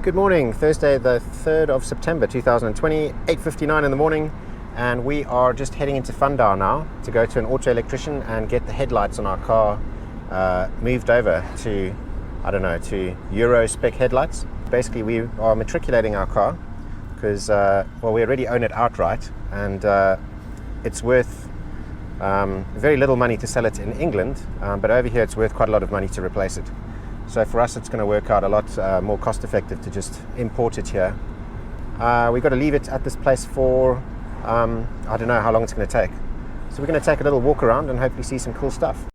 Good morning, Thursday the 3rd of September 2020, 8:59 in the morning, and we are just heading into Fundao now to go to an auto electrician and get the headlights on our car moved over to, to Euro spec headlights. Basically we are matriculating our car because, we already own it outright, and it's worth very little money to sell it in England, but over here it's worth quite a lot of money to replace it. So for us it's going to work out a lot more cost effective to just import it here. We've got to leave it at this place for, I don't know how long it's going to take. So we're going to take a little walk around and hopefully see some cool stuff.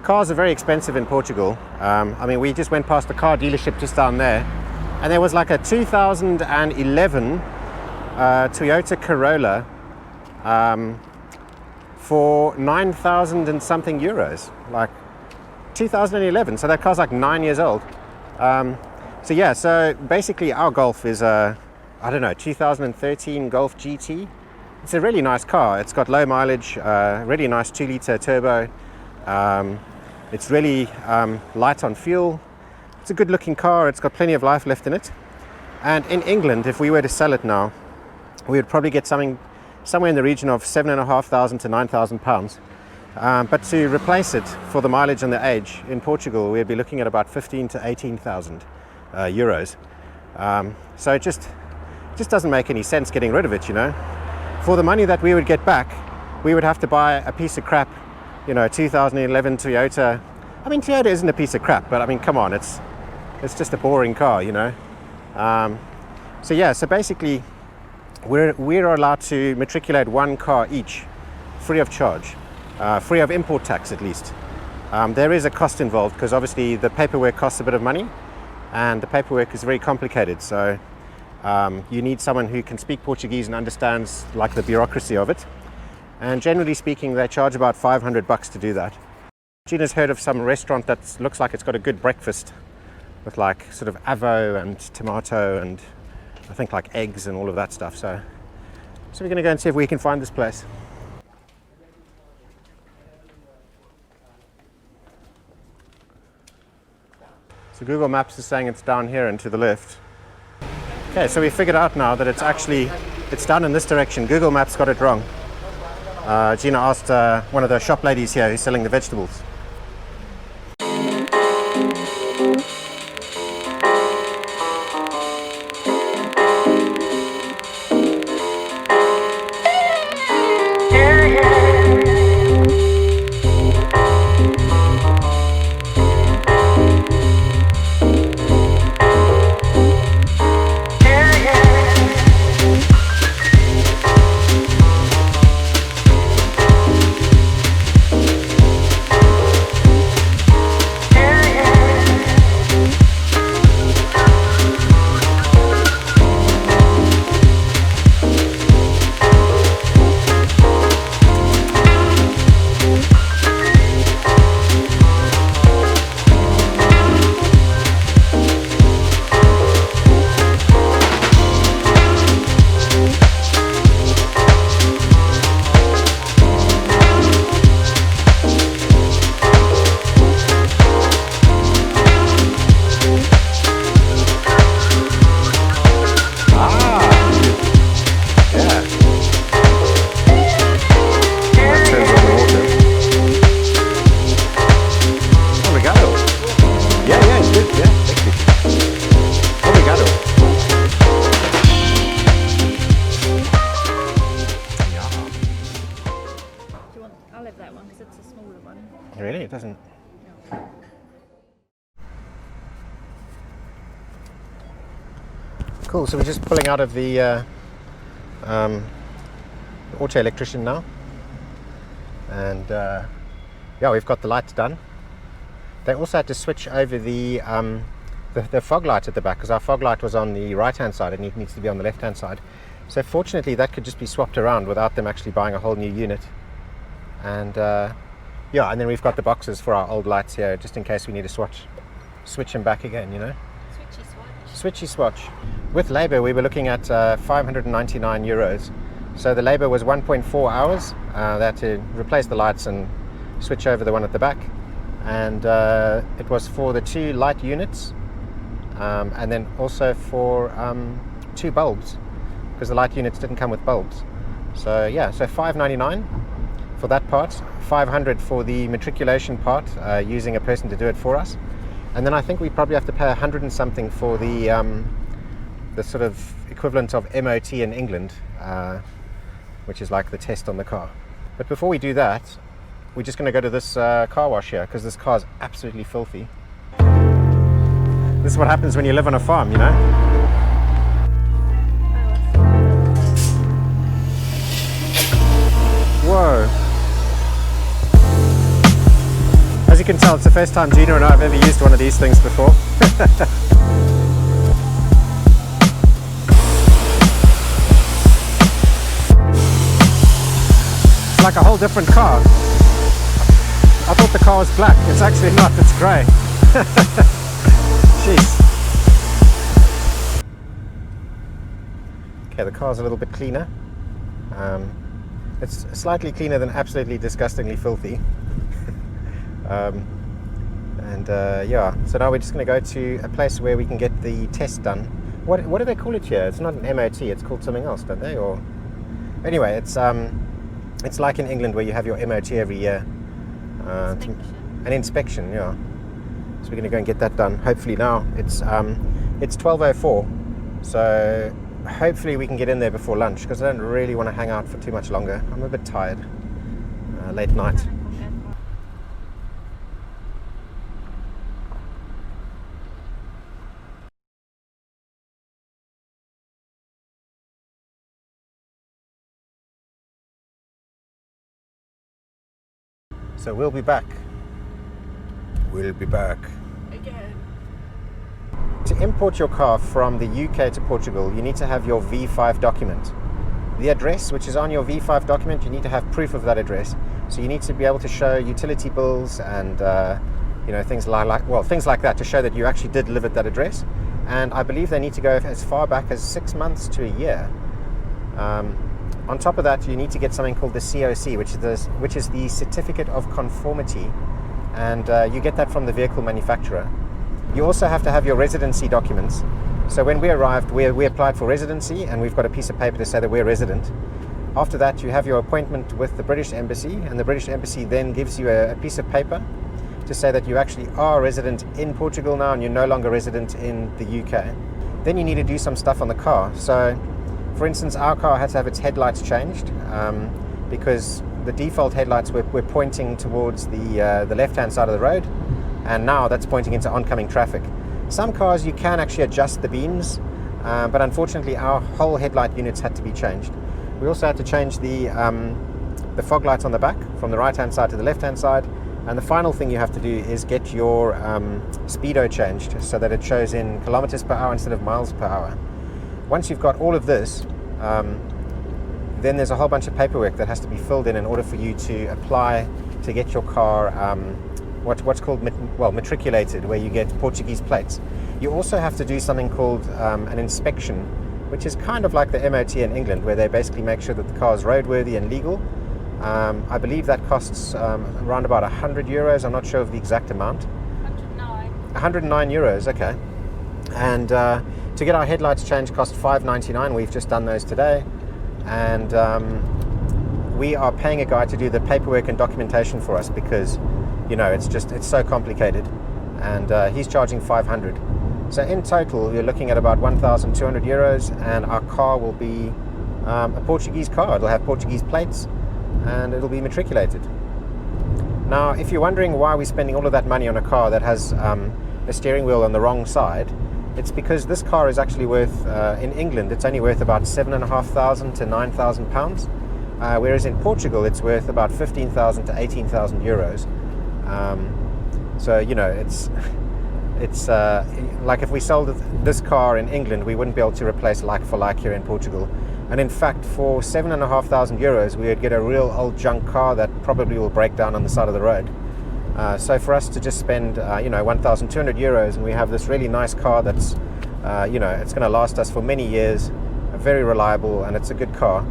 Cars are very expensive in Portugal. We just went past the car dealership just down there, and there was like a 2011 Toyota Corolla for 9,000 and something euros, like 2011. So that car's like 9 years old. So basically our Golf is a, 2013 Golf GT. It's a really nice car. It's got low mileage, really nice 2-litre turbo. It's really light on fuel. It's a good looking car. It's got plenty of life left in it. And in England, if we were to sell it now, we would probably get somewhere in the region of £7,500 to £9,000. But to replace it for the mileage and the age in Portugal, we'd be looking at about 15,000 to 18,000 euros. So it just doesn't make any sense getting rid of it, you know. For the money that we would get back, we would have to buy a piece of crap, 2011 Toyota. Toyota isn't a piece of crap, but come on, it's just a boring car, So basically we're allowed to matriculate one car each, free of charge, free of import tax at least. There is a cost involved because obviously the paperwork costs a bit of money, and the paperwork is very complicated. So you need someone who can speak Portuguese and understands like the bureaucracy of it. And generally speaking, they charge about $500 to do that. Gina's heard of some restaurant that looks like it's got a good breakfast with like sort of avo and tomato and I think like eggs and all of that stuff. So we're going to go and see if we can find this place. So Google Maps is saying it's down here and to the left. Okay, so we figured out now that it's down in this direction. Google Maps got it wrong. Gina asked one of the shop ladies here who's selling the vegetables. Really? It doesn't. Cool. So we're just pulling out of the auto electrician now, and yeah, we've got the lights done. They also had to switch over the fog light at the back, because our fog light was on the right hand side and it needs to be on the left hand side. So fortunately that could just be swapped around without them actually buying a whole new unit. And yeah, and then we've got the boxes for our old lights here, just in case we need to switch them back again, you know. Switchy swatch. With labour we were looking at 599 euros. So the labour was 1.4 hours. They had to replace the lights and switch over the one at the back. And it was for the 2 light units, and then also for 2 bulbs, because the light units didn't come with bulbs. So yeah, so 599 for that part, 500 for the matriculation part, using a person to do it for us. And then I think we probably have to pay 100 and something for the sort of equivalent of MOT in England, which is like the test on the car. But before we do that, we're just going to go to this car wash here, because this car is absolutely filthy. This is what happens when you live on a farm, you know. Whoa. As you can tell, it's the first time Gina and I have ever used one of these things before. It's like a whole different car. I thought the car was black. It's actually not, it's grey. Jeez. Okay, the car's a little bit cleaner. It's slightly cleaner than absolutely disgustingly filthy. Yeah, so now we're just going to go to a place where we can get the test done. What do they call it here? It's not an MOT, it's called something else, don't they? Or anyway, it's like in England where you have your MOT every year. An inspection, yeah. So we're going to go and get that done. Hopefully now it's 12:04, so hopefully we can get in there before lunch, because I don't really want to hang out for too much longer. I'm a bit tired. Late night. So we'll be back. We'll be back. Again. To import your car from the UK to Portugal, you need to have your V5 document. The address which is on your V5 document, you need to have proof of that address. So you need to be able to show utility bills and you know, things like that, to show that you actually did live at that address. And I believe they need to go as far back as 6 months to a year. On top of that, you need to get something called the COC, which is the Certificate of Conformity, and you get that from the vehicle manufacturer. You also have to have your residency documents. So when we arrived, we applied for residency, and we've got a piece of paper to say that we're resident. After that, you have your appointment with the British Embassy, and the British Embassy then gives you a piece of paper to say that you actually are resident in Portugal now and you're no longer resident in the UK. Then you need to do some stuff on the car. So for instance, our car had to have its headlights changed because the default headlights were pointing towards the left-hand side of the road, and now that's pointing into oncoming traffic. Some cars you can actually adjust the beams, but unfortunately our whole headlight units had to be changed. We also had to change the fog lights on the back from the right-hand side to the left-hand side, and the final thing you have to do is get your speedo changed so that it shows in kilometers per hour instead of miles per hour. Once you've got all of this, then there's a whole bunch of paperwork that has to be filled in order for you to apply to get your car what's called matriculated, where you get Portuguese plates. You also have to do something called an inspection, which is kind of like the MOT in England, where they basically make sure that the car is roadworthy and legal. I believe that costs around about 100 euros. I'm not sure of the exact amount. 109 euros, okay. And to get our headlights changed cost $5.99. We've just done those today, and we are paying a guy to do the paperwork and documentation for us because, you know, it's so complicated, and he's charging 500. So in total, we're looking at about 1,200 euros, and our car will be a Portuguese car. It'll have Portuguese plates, and it'll be matriculated. Now, if you're wondering why we're spending all of that money on a car that has a steering wheel on the wrong side, it's because this car is actually worth, in England, it's only worth about £7,500 to £9,000, whereas in Portugal it's worth about 15,000 to 18,000 euros. So, you know, it's like if we sold this car in England, we wouldn't be able to replace like for like here in Portugal. And in fact, for €7,500, we would get a real old junk car that probably will break down on the side of the road. So for us to just spend, you know, €1,200, and we have this really nice car that's, you know, it's going to last us for many years, very reliable, and it's a good car.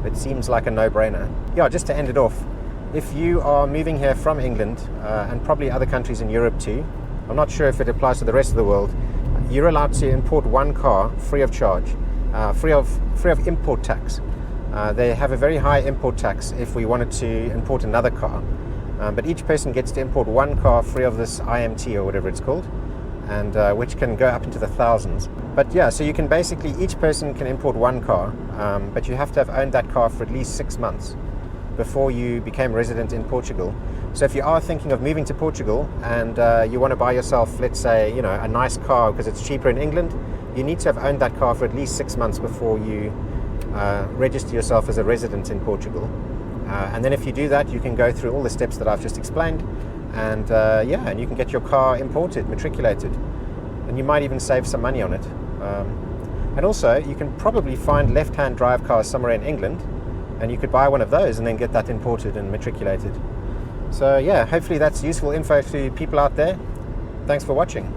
It seems like a no-brainer. Yeah, just to end it off, if you are moving here from England, and probably other countries in Europe too, I'm not sure if it applies to the rest of the world, you're allowed to import one car free of charge, free of import tax. They have a very high import tax if we wanted to import another car, but each person gets to import one car free of this IMT or whatever it's called, and which can go up into the thousands. But yeah, so you can basically, each person can import one car, but you have to have owned that car for at least 6 months before you became resident in Portugal. So if you are thinking of moving to Portugal and you want to buy yourself, let's say, you know, a nice car because it's cheaper in England, you need to have owned that car for at least 6 months before you register yourself as a resident in Portugal. And then if you do that, you can go through all the steps that I've just explained, and yeah, and you can get your car imported, matriculated, and you might even save some money on it. And also, you can probably find left-hand drive cars somewhere in England, and you could buy one of those and then get that imported and matriculated. So yeah, hopefully that's useful info to people out there. Thanks for watching.